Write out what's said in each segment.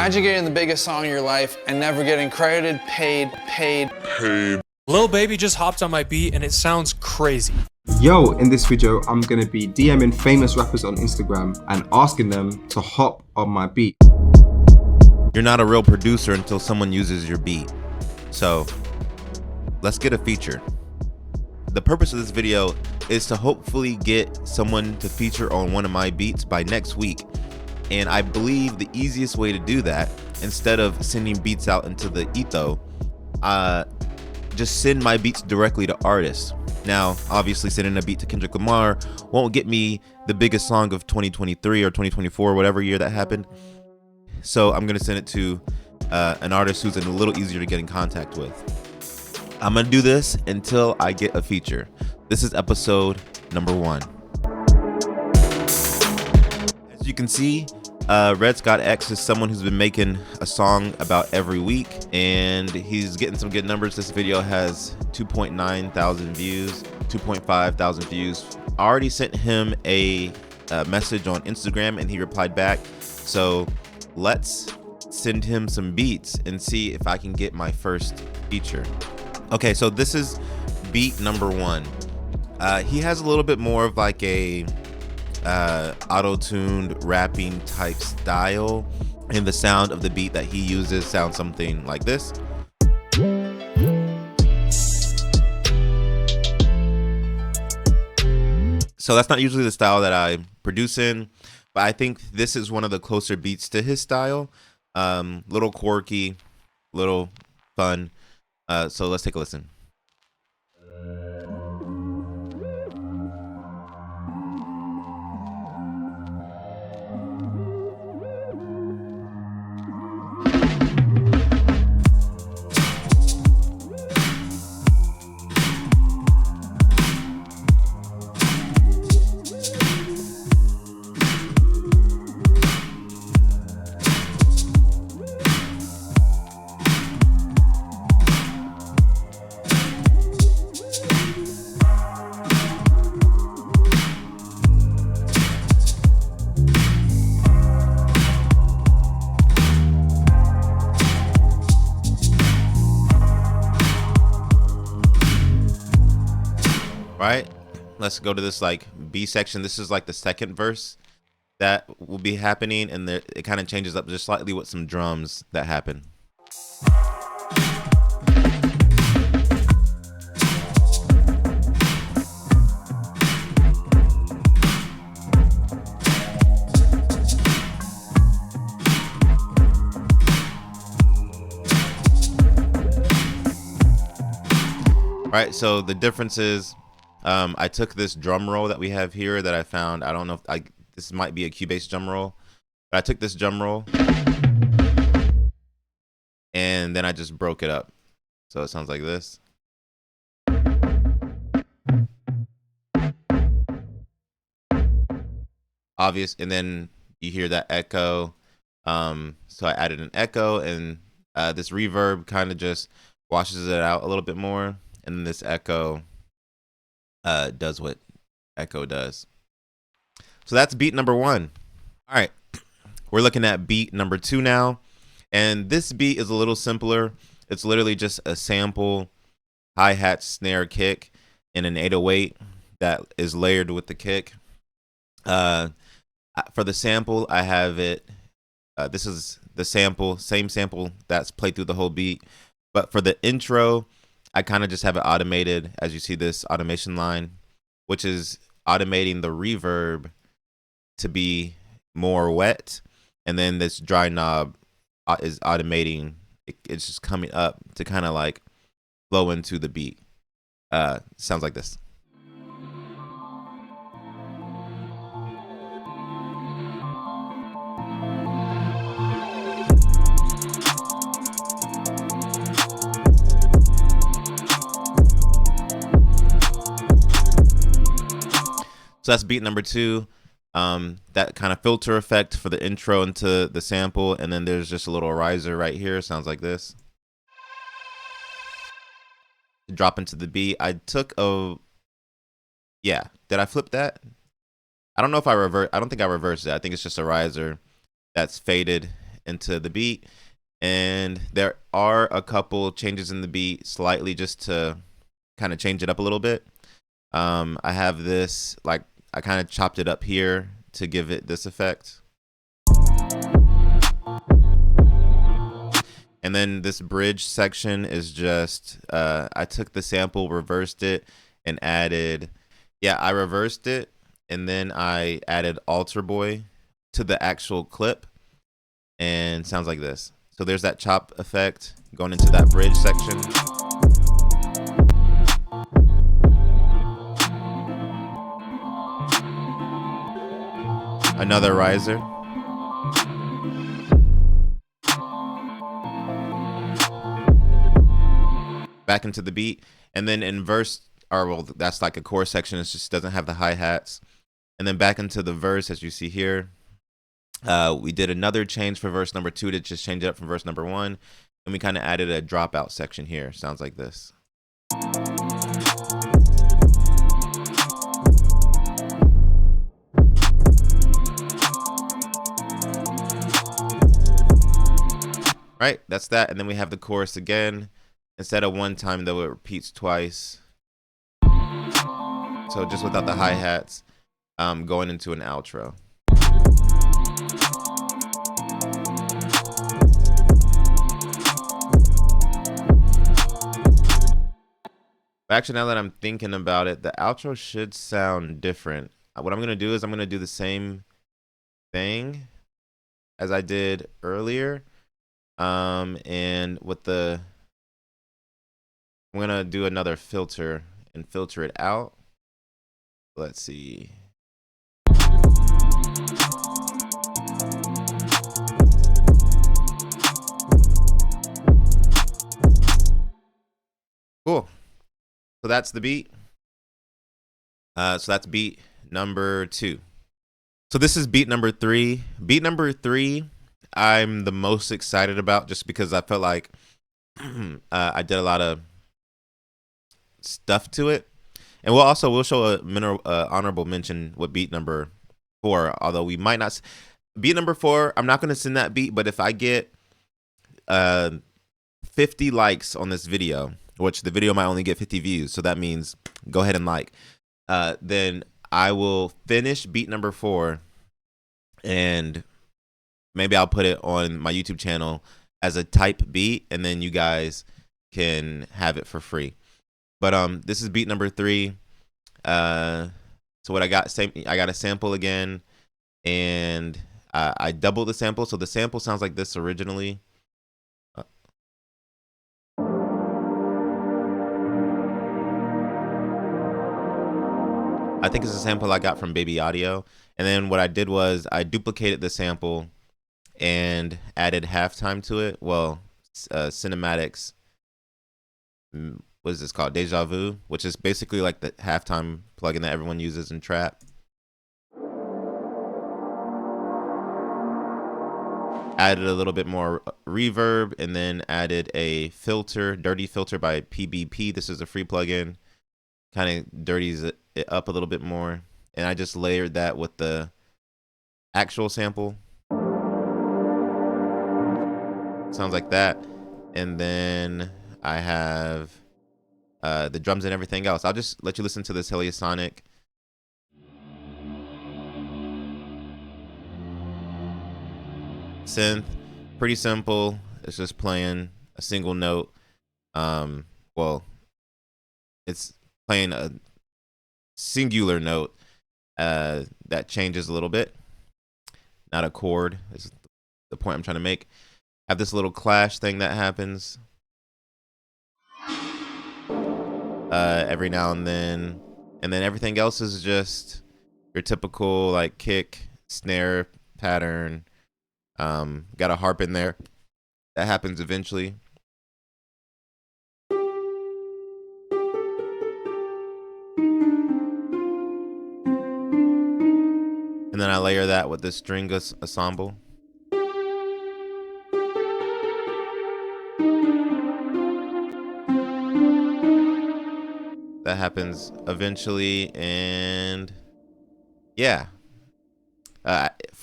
Imagine getting the biggest song of your life and never getting credited, paid. Lil Baby just hopped on my beat and it sounds crazy. Yo, in this video, I'm gonna be DMing famous rappers on Instagram and asking them to hop on my beat. You're not a real producer until someone uses your beat. So let's get a feature. The purpose of this video is to hopefully get someone to feature on one of my beats by next week. And I believe the easiest way to do that, instead of sending beats out into the ether, just send my beats directly to artists. Now, obviously sending a beat to Kendrick Lamar won't get me the biggest song of 2023 or 2024, whatever year that happened. So I'm gonna send it to an artist who's a little easier to get in contact with. I'm gonna do this until I get a feature. This is episode number 1. As you can see, Red Scott X is someone who's been making a song about every week, and he's getting some good numbers. This video has 2.9 thousand views, 2.5 thousand views. I already sent him a message on Instagram and he replied back. So let's send him some beats and see if I can get my first feature. Okay, so this is beat number 1. He has a little bit more of like a auto-tuned rapping type style, and the sound of the beat that he uses sounds something like this. So that's not usually the style that I produce in, but I think this is one of the closer beats to his style. Little quirky, little fun. So let's take a listen. Right, let's go to this like B section. This is like the second verse that will be happening, and it kind of changes up just slightly with some drums that happen. Right, so the difference is I took this drum roll that we have here that I found. I don't know if this might be a Cubase drum roll, but I took this drum roll and then I just broke it up. So it sounds like this. Obvious, and then you hear that echo. So I added an echo, and this reverb kind of just washes it out a little bit more, and then this echo does what echo does. So that's beat number 1. All right, we're looking at beat number 2 now, and this beat is a little simpler. It's literally just a sample, hi-hat, snare, kick, and an 808 that is layered with the kick. For the sample, I have it. This is the sample, same sample that's played through the whole beat. But for the intro, I kind of just have it automated, as you see this automation line, which is automating the reverb to be more wet. And then this dry knob is automating, it's just coming up to kind of like flow into the beat. Sounds like this. So that's beat number 2. That kind of filter effect for the intro into the sample, and then there's just a little riser right here. Sounds like this. Drop into the beat. I took a Yeah. Did I flip that? I don't know if I don't think I reversed it. I think it's just a riser that's faded into the beat. And there are a couple changes in the beat slightly just to kind of change it up a little bit. I have this, like, I kind of chopped it up here to give it this effect. And then this bridge section is just, I took the sample, reversed it, and added, I reversed it, and then I added Alter Boy to the actual clip, and sounds like this. So there's that chop effect going into that bridge section. Another riser. Back into the beat, and then in verse, or well, that's like a chorus section. It just doesn't have the hi-hats. And then back into the verse, as you see here. We did another change for verse number 2 to just change it up from verse number 1. And we kind of added a dropout section here. Sounds like this. Right, that's that. And then we have the chorus again. Instead of one time, though, it repeats twice. So just without the hi-hats, going into an outro. Actually, now that I'm thinking about it, the outro should sound different. What I'm going to do is I'm going to do the same thing as I did earlier. And with the, I'm going to do another filter and filter it out. Let's see. Cool. So that's the beat. So that's beat number 2. So this is beat number 3. Beat number 3, I'm the most excited about just because I felt like I did a lot of stuff to it. And we'll show a honorable mention with beat number 4, although we might not. Beat number 4, I'm not going to send that beat, but if I get 50 likes on this video, which the video might only get 50 views, so that means go ahead and like, then I will finish beat number 4, and maybe I'll put it on my YouTube channel as a type beat, and then you guys can have it for free. But this is beat number 3. So what I got, I got a sample again, and I doubled the sample. So the sample sounds like this originally. I think it's a sample I got from Baby Audio. And then what I did was I duplicated the sample and added halftime to it. Well, cinematics, what is this called? Deja Vu, which is basically like the halftime plugin that everyone uses in trap. Added a little bit more reverb, and then added a filter, Dirty Filter by PBP. This is a free plugin. Kind of dirties it up a little bit more. And I just layered that with the actual sample. Sounds like that. And then I have the drums and everything else. I'll just let you listen to this Heliosonic. Synth, pretty simple. It's just playing a single note. Well, it's playing a singular note that changes a little bit. Not a chord is the point I'm trying to make. Have this little clash thing that happens every now and then everything else is just your typical like kick, snare pattern. Got a harp in there that happens eventually. And then I layer that with this string ensemble. That happens eventually, and yeah.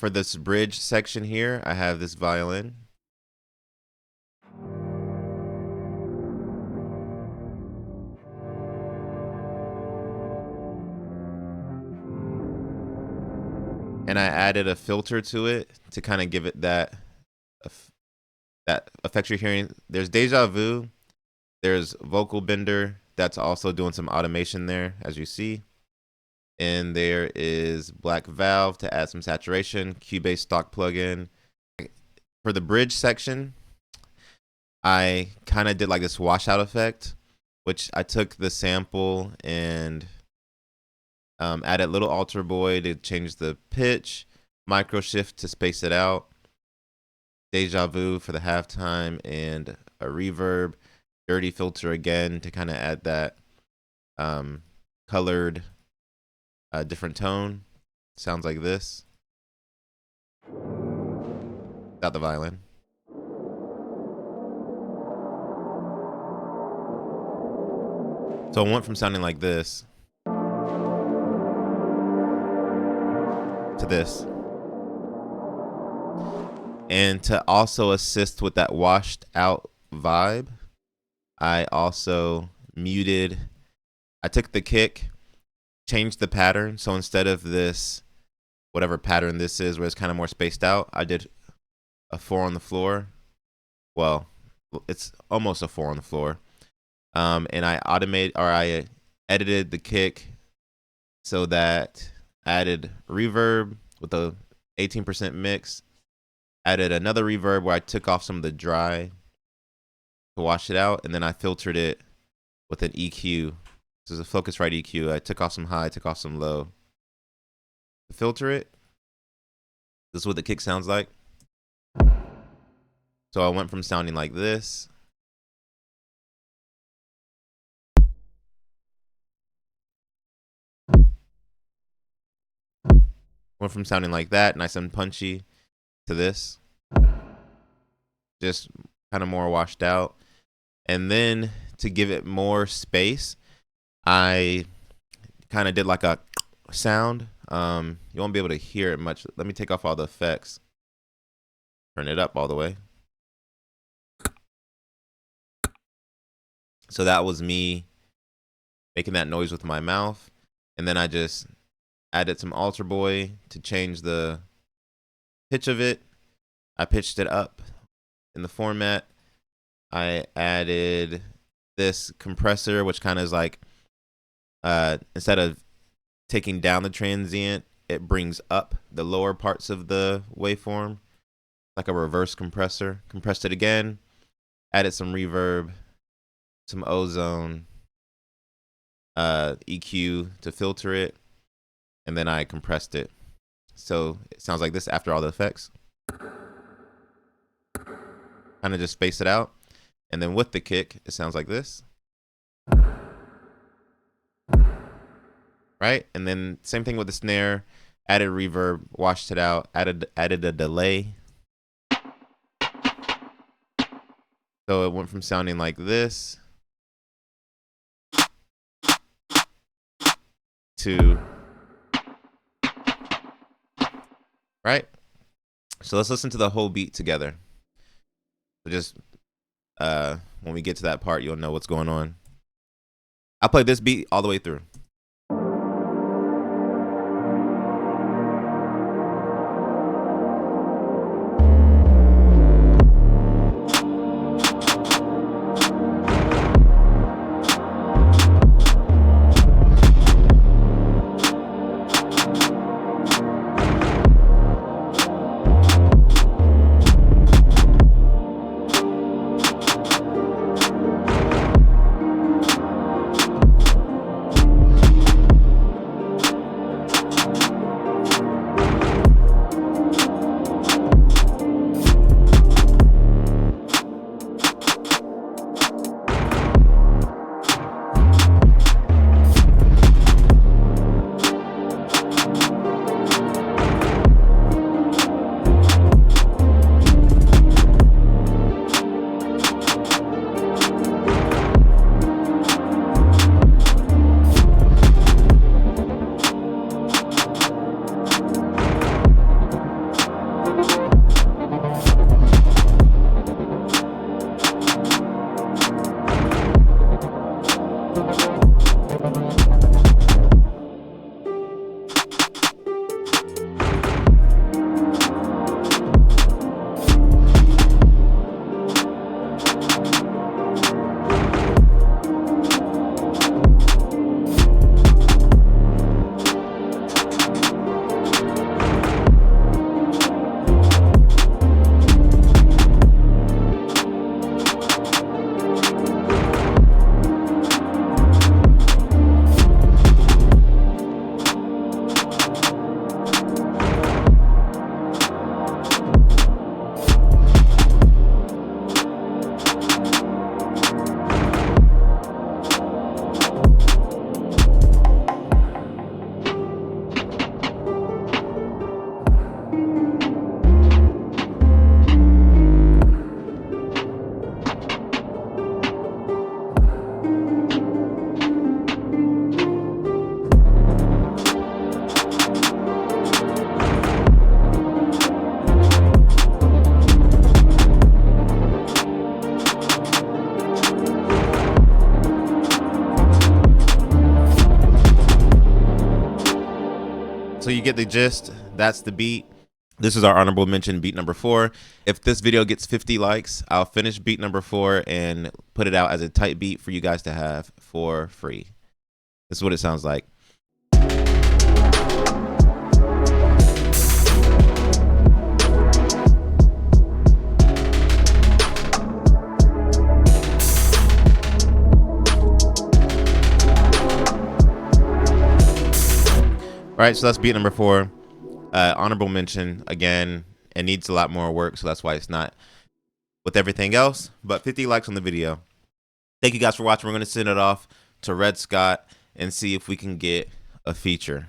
for this bridge section here, I have this violin. And I added a filter to it to kind of give it that effect you're hearing. There's Deja Vu. There's Vocal Bender. That's also doing some automation there, as you see. And there is Black Valve to add some saturation. Cubase stock plugin. For the bridge section, I kind of did like this washout effect, which I took the sample and added Little Alter Boy to change the pitch, Micro Shift to space it out, Deja Vu for the halftime, and a reverb, Dirty Filter again to kind of add that colored different tone. Sounds like this. Without the violin. So it went from sounding like this to this. And to also assist with that washed out vibe, I also muted. I took the kick, changed the pattern. So instead of this, whatever pattern this is, where it's kind of more spaced out, I did a 4 on the floor. Well, it's almost a 4 on the floor. And I edited the kick so that I added reverb with a 18% mix. Added another reverb where I took off some of the dry to wash it out, and then I filtered it with an EQ. This is a Focusrite EQ. I took off some high, took off some low. To filter it, this is what the kick sounds like. So I went from sounding like this went from sounding like that, nice and punchy, to this. Just kind of more washed out. And then to give it more space, I kind of did like a sound. You won't be able to hear it much. Let me take off all the effects. Turn it up all the way. So that was me making that noise with my mouth. And then I just added some Alter Boy to change the pitch of it. I pitched it up in the format. I added this compressor, which kind of is like, instead of taking down the transient, it brings up the lower parts of the waveform, like a reverse compressor. Compressed it again, added some reverb, some ozone, EQ to filter it, and then I compressed it. So it sounds like this after all the effects. Kind of just space it out. And then with the kick, it sounds like this. Right? And then same thing with the snare. Added reverb, washed it out, added a delay. So it went from sounding like this to, right? So let's listen to the whole beat together. So just when we get to that part, you'll know what's going on. I'll play this beat all the way through. so you get the gist. That's the beat. This is our honorable mention beat number 4. If this video gets 50 likes, I'll finish beat number 4 and put it out as a tight beat for you guys to have for free. This is what it sounds like. All right, so that's beat number 4. Honorable mention, again, it needs a lot more work, so that's why it's not with everything else, but 50 likes on the video. Thank you guys for watching. We're going to send it off to Red Scott and see if we can get a feature.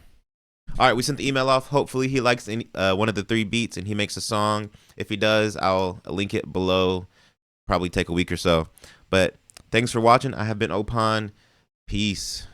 All right, we sent the email off. Hopefully he likes one of the 3 beats and he makes a song. If he does, I'll link it below. Probably take a week or so. But thanks for watching. I have been Opon. Peace.